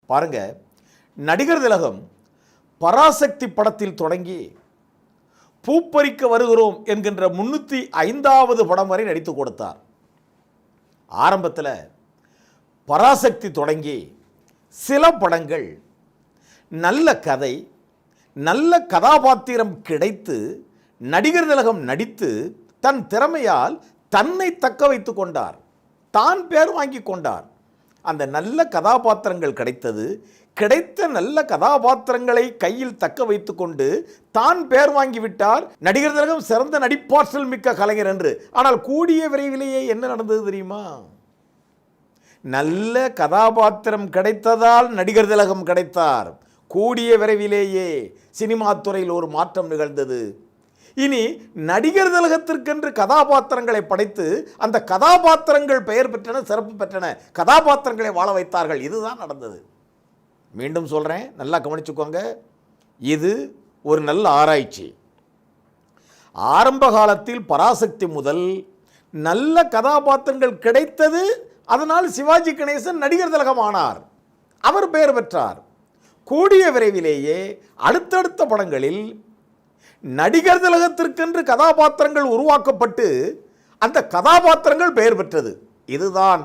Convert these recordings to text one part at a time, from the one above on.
பாருங்க, நடிகர் திலகம் பராசக்தி படத்தில் தொடங்கி பூப்பறிக்க வருகிறோம் என்கின்ற 305வது படம் வரை நடித்து கொடுத்தார். ஆரம்பத்தில் பராசக்தி தொடங்கி சில படங்கள் நல்ல கதை, நல்ல கதாபாத்திரம் கிடைத்து நடிகர் திலகம் நடித்து தன் திறமையால் தன்னை தக்க வைத்து கொண்டார், தான் பேர் வாங்கி கொண்டார். அந்த நல்ல கதாபாத்திரங்கள் கிடைத்தது. கிடைத்த நல்ல கதாபாத்திரங்களை கையில் தக்க வைத்து கொண்டு தான் பேர் வாங்கிவிட்டார். நடிகர் திலகம் சிறந்த நடிப்பாற்றல் மிக்க கலைஞர் என்று. ஆனால் கூடிய விரைவிலேயே என்ன நடந்தது தெரியுமா? நல்ல கதாபாத்திரம் கிடைத்ததால் நடிகர் திலகம் கிடைத்தார். கூடிய விரைவிலேயே சினிமா துறையில் ஒரு மாற்றம் நிகழ்ந்தது. இனி நடிகர் திலகத்திற்கென்று கதாபாத்திரங்களை படைத்து அந்த கதாபாத்திரங்கள் பெயர் பெற்றன, சிறப்பு பெற்றன, கதாபாத்திரங்களை வாழ வைத்தார்கள். இதுதான் நடந்தது. மீண்டும் சொல்கிறேன், நல்லா கவனிச்சுக்கோங்க. இது ஒரு நல்ல ஆராய்ச்சி. ஆரம்ப காலத்தில் பராசக்தி முதல் நல்ல கதாபாத்திரங்கள் கிடைத்தது. அதனால் சிவாஜி கணேசன் நடிகர் திலகம் ஆனார், அவர் பெயர் பெற்றார். கூடிய விரைவிலேயே அடுத்தடுத்த படங்களில் நடிகர் திலகத்திற்கென்று கதாபாத்திரங்கள் உருவாக்கப்பட்டு அந்த கதாபாத்திரங்கள் பெயர் பெற்றது. இதுதான்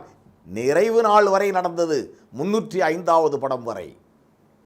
நிறைவு நாள் வரை நடந்தது, 305வது படம் வரை.